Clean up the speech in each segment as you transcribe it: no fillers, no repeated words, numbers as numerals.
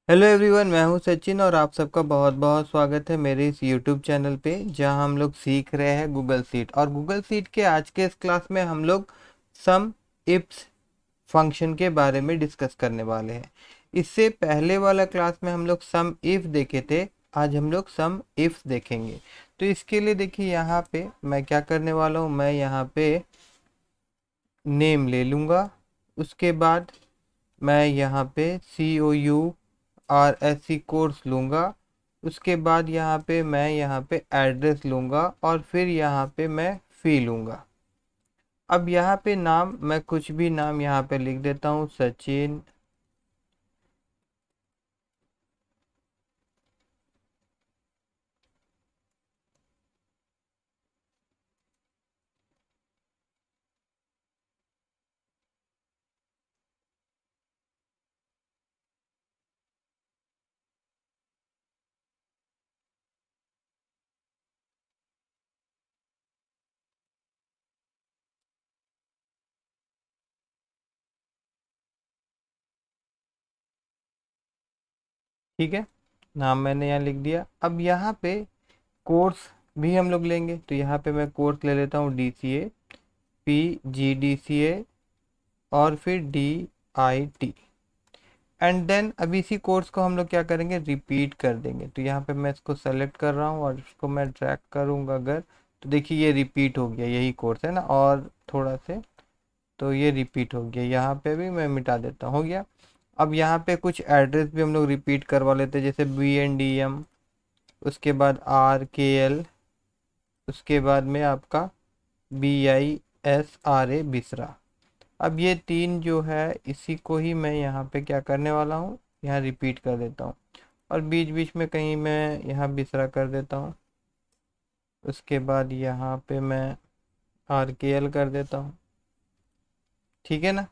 Hello everyone, मैं हूं सचिन और आप सबका बहुत बहुत स्वागत है मेरे इस यूट्यूब चैनल पे जहां हम लोग सीख रहे हैं गूगल सीट। और गूगल सीट के आज के इस क्लास में हम लोग सम इफ्स फंक्शन के बारे में डिस्कस करने वाले हैं। इससे पहले वाला क्लास में हम लोग सम इफ देखे थे, आज हम लोग सम इफ्स देखेंगे। तो इसके लिए देखिए यहाँ पे मैं क्या करने वाला हूँ, मैं यहाँ पे नेम ले लूँगा। उसके बाद मैं यहाँ पे COURSE कोर्स लूँगा। उसके बाद यहाँ पे एड्रेस लूँगा और फिर यहाँ पे मैं फ़ी लूँगा। अब यहाँ पे नाम मैं कुछ भी नाम यहाँ पे लिख देता हूँ, सचिन। ठीक है, नाम मैंने यहाँ लिख दिया। अब यहाँ पे कोर्स भी हम लोग लेंगे, तो यहाँ पे मैं कोर्स ले लेता हूँ DCA, PGDCA और फिर DIT। एंड देन अभी इसी कोर्स को हम लोग क्या करेंगे, रिपीट कर देंगे। तो यहाँ पे मैं इसको सेलेक्ट कर रहा हूँ और इसको मैं ड्रैग करूँगा अगर, तो देखिए ये रिपीट हो गया, यही कोर्स है ना। और थोड़ा से तो ये रिपीट हो गया, यहाँ पे भी मैं मिटा देता हूँ, हो गया। अब यहाँ पे कुछ एड्रेस भी हम लोग रिपीट करवा लेते हैं, जैसे BNDM, उसके बाद RKL, उसके बाद में आपका BISRA बिसरा। अब ये तीन जो है इसी को ही मैं यहाँ पे क्या करने वाला हूँ, यहाँ रिपीट कर देता हूँ। और बीच बीच में कहीं मैं यहाँ बिसरा कर देता हूँ। उसके बाद यहाँ पे मैं RKL कर देता हूँ, ठीक है ना।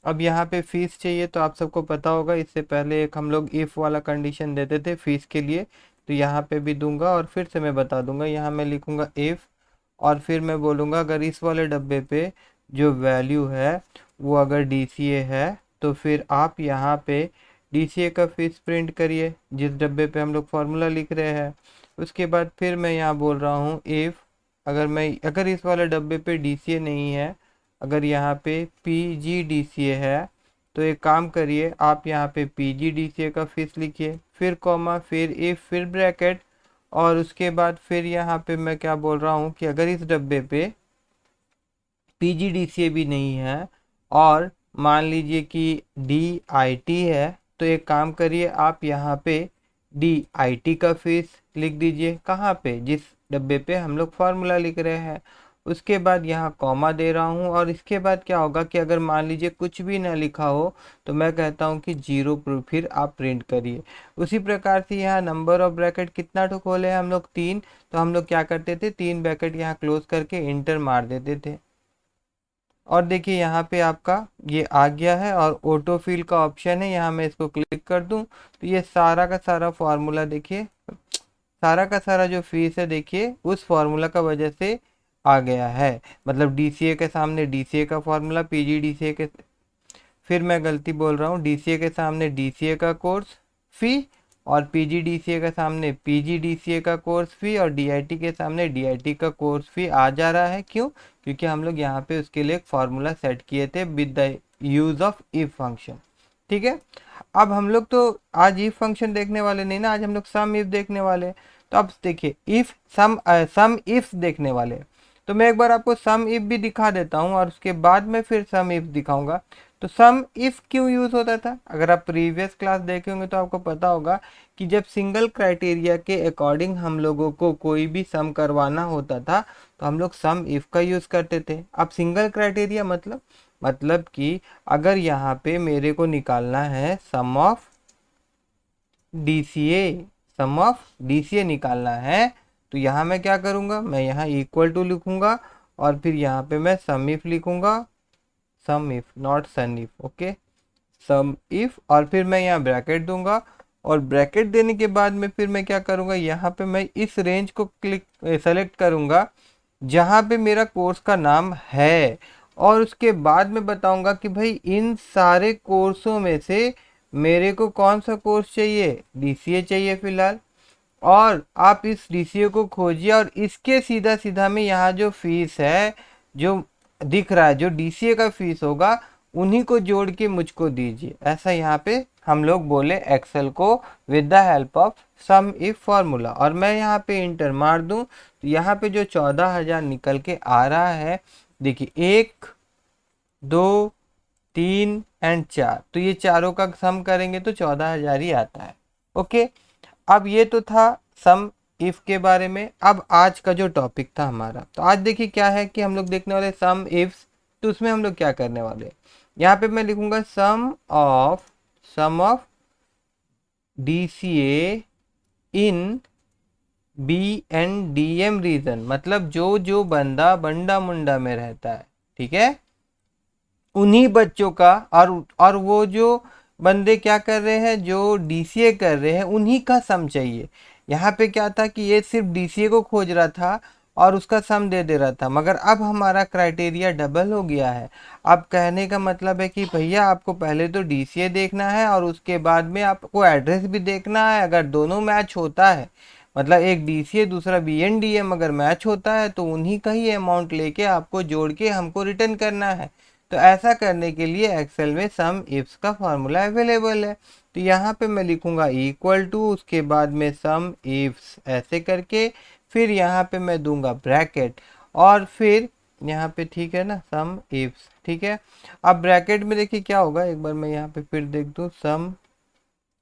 अब यहाँ पे फीस चाहिए, तो आप सबको पता होगा इससे पहले एक हम लोग इफ़ वाला कंडीशन देते थे फीस के लिए। तो यहाँ पे भी दूंगा और फिर से मैं बता दूंगा, यहाँ मैं लिखूंगा इफ़ और फिर मैं बोलूँगा अगर इस वाले डब्बे पे जो वैल्यू है वो अगर DCA है तो फिर आप यहाँ पे DCA का फीस प्रिंट करिए जिस डब्बे पे हम लोग फार्मूला लिख रहे हैं। उसके बाद फिर मैं यहाँ बोल रहा हूँ इफ़ अगर इस वाले डब्बे पे DCA नहीं है, अगर यहाँ पे PGDCA है, तो एक काम करिए आप यहाँ पे PGDCA का फीस लिखिए, फिर कॉमा, फिर इफ, फिर ब्रैकेट। और उसके बाद फिर यहाँ पे मैं क्या बोल रहा हूँ कि अगर इस डब्बे पे PGDCA भी नहीं है और मान लीजिए कि DIT है, तो एक काम करिए आप यहाँ पे DIT का फीस लिख दीजिए, कहाँ पे, जिस डब्बे पे हम लोग फार्मूला लिख रहे हैं। उसके बाद यहाँ कॉमा दे रहा हूँ और इसके बाद क्या होगा कि अगर मान लीजिए कुछ भी ना लिखा हो तो मैं कहता हूँ कि जीरो फिर आप प्रिंट करिए। उसी प्रकार से यहाँ नंबर ऑफ ब्रैकेट कितना तो खोले हैं हम लोग, तीन। तो हम लोग क्या करते थे, तीन ब्रैकेट यहाँ क्लोज करके इंटर मार देते थे। और देखिए यहाँ पे आपका ये आ गया है और ऑटो फिल का ऑप्शन है, यहाँ मैं इसको क्लिक कर दूं तो ये सारा का सारा फार्मूला देखिए, सारा का सारा जो फीस है देखिए उस फार्मूला का वजह से आ गया है। मतलब DCA के सामने DCA का फार्मूला, PGDCA के, फिर मैं गलती बोल रहा हूँ, DCA के सामने DCA का कोर्स फी और PGDCA के सामने PGDCA का कोर्स फी और DIT के सामने DIT का कोर्स फी आ जा रहा है। क्यों? क्योंकि हम लोग यहाँ पे उसके लिए एक फार्मूला सेट किए थे with the use of if function, ठीक है। अब हम लोग तो आज इफ फंक्शन देखने वाले नहीं ना, आज हम लोग सम इफ देखने वाले हैं। तो अब देखिए इफ सम इफ देखने वाले हैं। तो मैं एक बार आपको सम इफ भी दिखा देता हूँ और उसके बाद में फिर सम इफ दिखाऊंगा। तो सम इफ क्यों यूज होता था, अगर आप प्रीवियस क्लास देखे होंगे तो आपको पता होगा कि जब सिंगल क्राइटेरिया के अकॉर्डिंग हम लोगों को कोई भी सम करवाना होता था तो हम लोग सम इफ का यूज करते थे। अब सिंगल क्राइटेरिया मतलब कि अगर यहाँ पे मेरे को निकालना है DCA सम ऑफ DCA निकालना है, तो यहाँ मैं क्या करूँगा, मैं यहाँ इक्वल टू लिखूंगा और फिर यहाँ पे मैं सम इफ लिखूंगा, sum if not sum if, okay, sum if. और फिर मैं यहाँ ब्रैकेट दूंगा और ब्रैकेट देने के बाद में फिर मैं क्या करूँगा, यहाँ पे मैं इस रेंज को सेलेक्ट करूँगा जहाँ पे मेरा कोर्स का नाम है। और उसके बाद में बताऊंगा कि भाई इन सारे कोर्सों में से मेरे को कौन सा कोर्स चाहिए, डीसीए चाहिए फिलहाल, और आप इस डीसीए को खोजिए और इसके सीधा सीधा में यहाँ जो फीस है जो दिख रहा है, जो डीसीए का फीस होगा उन्हीं को जोड़ के मुझको दीजिए। ऐसा यहाँ पे हम लोग बोले एक्सेल को with the help of sum if formula. और मैं यहाँ पे इंटर मार दूँ तो यहाँ पे जो 14,000 निकल के आ रहा है, देखिए 1 2 3 एंड 4, तो ये चारों का सम करेंगे तो 14,000 ही आता है। ओके, अब ये तो था सम इफ के बारे में। अब आज का जो टॉपिक था हमारा, तो आज देखिए क्या है कि हम लोग देखने वाले सम इफ्स। तो उसमें हम लोग क्या करने वाले, यहाँ पे मैं लिखूंगा sum of DCA in B and DM region, मतलब जो जो बंदा बंडा मुंडा में रहता है, ठीक है, उन्हीं बच्चों का, और वो जो बंदे क्या कर रहे हैं, जो डीसीए कर रहे हैं, उन्हीं का सम चाहिए। यहाँ पे क्या था कि ये सिर्फ डीसीए को खोज रहा था और उसका सम दे दे रहा था, मगर अब हमारा क्राइटेरिया डबल हो गया है। अब कहने का मतलब है कि भैया आपको पहले तो डीसीए देखना है और उसके बाद में आपको एड्रेस भी देखना है। अगर दोनों मैच होता है, मतलब एक डीसीए दूसरा बीएनडीएम अगर मैच होता है, तो उन्हीं का ही अमाउंट लेके आपको जोड़ के हमको रिटर्न करना है। तो ऐसा करने के लिए एक्सेल में सम इफ्स का फॉर्मूला अवेलेबल है। तो यहाँ पे मैं लिखूंगा इक्वल टू, उसके बाद में सम इफ्स ऐसे करके, फिर यहाँ पे मैं दूंगा ब्रैकेट, और फिर यहाँ पे ठीक है ना, सम इफ्स, ठीक है। अब ब्रैकेट में देखिए क्या होगा, एक बार मैं यहाँ पे फिर देख दूँ, सम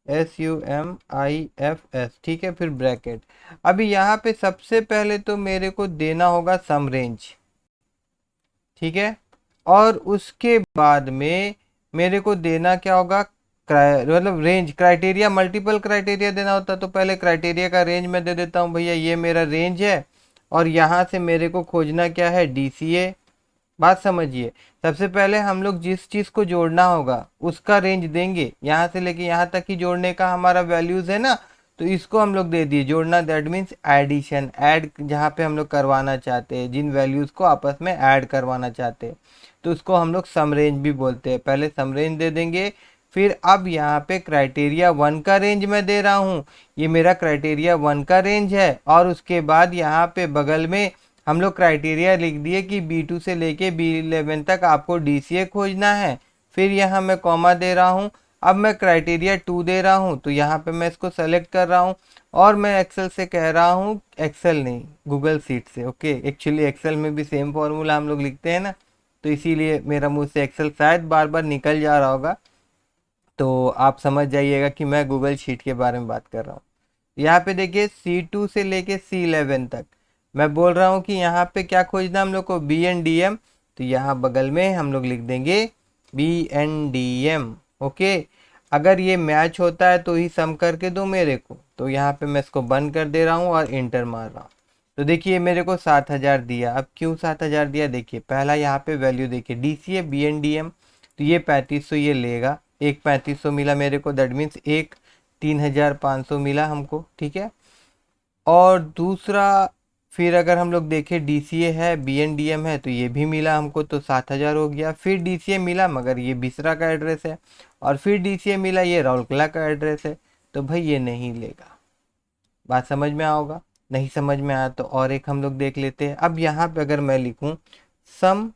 SUMIFS, ठीक है, फिर ब्रैकेट। अभी यहाँ पे सबसे पहले तो मेरे को देना होगा सम रेंज, ठीक है, और उसके बाद में मेरे को देना क्या होगा, मतलब रेंज, क्राइटेरिया, मल्टीपल क्राइटेरिया देना होता, तो पहले क्राइटेरिया का रेंज मैं दे देता हूँ, भैया ये मेरा रेंज है, और यहाँ से मेरे को खोजना क्या है, डीसीए। बात समझिए, सबसे पहले हम लोग जिस चीज़ को जोड़ना होगा उसका रेंज देंगे, यहाँ से लेके यहाँ तक ही जोड़ने का हमारा वैल्यूज़ है ना, तो इसको हम लोग दे दिए जोड़ना, दैट मीन्स एडिशन, ऐड जहाँ पे हम लोग करवाना चाहते हैं, जिन वैल्यूज़ को आपस में ऐड करवाना चाहते हैं, तो उसको हम लोग सम रेंज भी बोलते हैं। पहले सम रेंज दे देंगे, फिर अब यहाँ पे क्राइटेरिया 1 का रेंज मैं दे रहा हूँ, ये मेरा क्राइटेरिया 1 का रेंज है, और उसके बाद यहाँ पे बगल में हम लोग क्राइटेरिया लिख दिए कि B2 से लेके B11 तक आपको डीसीए खोजना है। फिर यहाँ मैं कॉमा दे रहा हूँ, अब मैं क्राइटेरिया 2 दे रहा हूँ, तो यहाँ पे मैं इसको सेलेक्ट कर रहा हूँ, और मैं एक्सेल से कह रहा हूँ, एक्सेल नहीं गूगल सीट से, ओके, एक्चुअली एक्सेल में भी सेम फॉर्मूला हम लोग लिखते हैं ना, तो इसीलिए मेरा मुंह से एक्सेल शायद बार बार निकल जा रहा होगा, तो आप समझ जाइएगा कि मैं गूगल शीट के बारे में बात कर रहा हूँ। यहाँ पे देखिए C2 से लेके C11 तक मैं बोल रहा हूँ कि यहाँ पे क्या खोजना हम लोग को, BNDM, तो यहाँ बगल में हम लोग लिख देंगे BNDM, ओके। अगर ये मैच होता है तो ही सम करके दो मेरे को, तो यहाँ पे मैं इसको बंद कर दे रहा हूँ और इंटर मार रहा हूँ। तो देखिए मेरे को 7,000 दिया। अब क्यों 7,000 दिया, देखिए पहला यहाँ पे वैल्यू देखिए, डीसीए BNDM, तो ये 3500 ये लेगा, एक 3500 मिला मेरे को, दैट मीन्स एक 3,500 मिला हमको, ठीक है। और दूसरा फिर अगर हम लोग देखें डीसीए है BNDM है, तो ये भी मिला हमको, तो 7,000 हो गया। फिर डीसीए मिला मगर ये बिसरा का एड्रेस है, और फिर डीसीए मिला ये राउरकेला का एड्रेस है, तो भाई ये नहीं लेगा। बात समझ में आओगा, नहीं समझ में आया तो और एक हम लोग देख लेते हैं। अब यहाँ पे अगर मैं लिखूं sum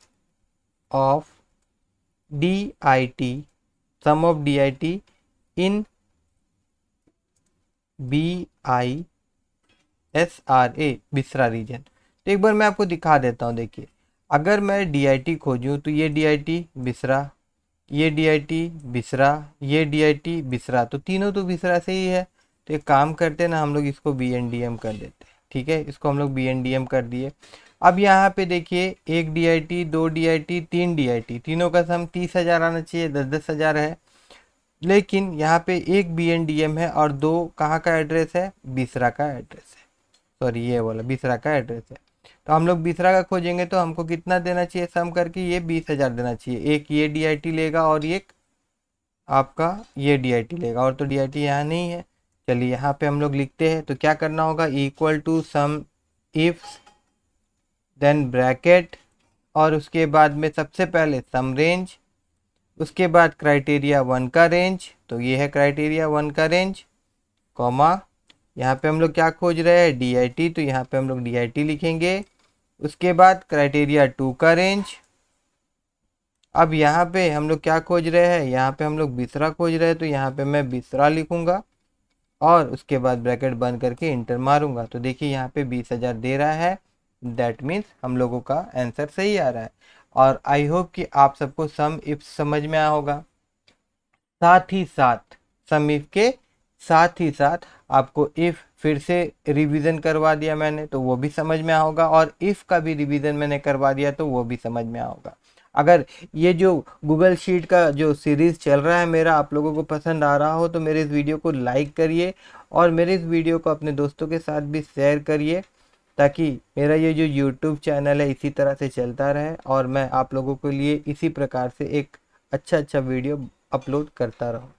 of DIT, sum of DIT in BISRA, बिसरा रीजन, तो एक बार मैं आपको दिखा देता हूँ। देखिए अगर मैं DIT खोजूँ तो ये DIT बिसरा, ये DIT बिसरा, ये DIT बिसरा, तो तीनों तो बिसरा से ही है। तो एक काम करते हैं ना, हम लोग इसको BNDM कर देते हैं, ठीक है, इसको हम लोग BNDM कर दिए। अब यहाँ पे देखिए एक DIT, दो DIT, तीन DIT, तीनों का सम 30,000 आना चाहिए, 10,000 है, लेकिन यहाँ पे एक BNDM है और दो कहाँ का एड्रेस है, बिसरा का एड्रेस है, सॉरी ये बोला बिसरा का एड्रेस है। तो हम लोग बिसरा का खोजेंगे तो हमको कितना देना चाहिए सम करके, ये 20,000 देना चाहिए। एक ये DIT लेगा और एक आपका ये DIT लेगा, और तो DIT यहाँ नहीं है। चलिए यहाँ पे हम लोग लिखते हैं, तो क्या करना होगा, equal to sum ifs then bracket, और उसके बाद में सबसे पहले सम रेंज, उसके बाद क्राइटेरिया 1 का रेंज, तो ये है क्राइटेरिया 1 का रेंज, कॉमा यहाँ पे हम लोग क्या खोज रहे हैं, DIT, तो यहाँ पे हम लोग DIT लिखेंगे। उसके बाद क्राइटेरिया 2 का रेंज, अब यहाँ पे हम लोग क्या खोज रहे हैं, यहाँ पे हम लोग बिसरा खोज रहे हैं, तो यहाँ पे मैं बिसरा लिखूंगा और उसके बाद ब्रैकेट बंद करके इंटर मारूंगा। तो देखिए यहाँ पे 20,000 दे रहा है, दैट मीन्स हम लोगों का आंसर सही आ रहा है। और आई होप कि आप सबको सम इफ समझ में आया होगा। साथ ही साथ सम इफ के साथ ही साथ आपको इफ फिर से रिवीजन करवा दिया मैंने, तो वो भी समझ में आया होगा, और इफ का भी रिवीजन मैंने करवा दिया तो वो भी समझ में आया होगा। अगर ये जो गूगल शीट का जो सीरीज़ चल रहा है मेरा आप लोगों को पसंद आ रहा हो तो मेरे इस वीडियो को लाइक करिए और मेरे इस वीडियो को अपने दोस्तों के साथ भी शेयर करिए, ताकि मेरा ये जो यूट्यूब चैनल है इसी तरह से चलता रहे और मैं आप लोगों के लिए इसी प्रकार से एक अच्छा वीडियो अपलोड करता रहूँ।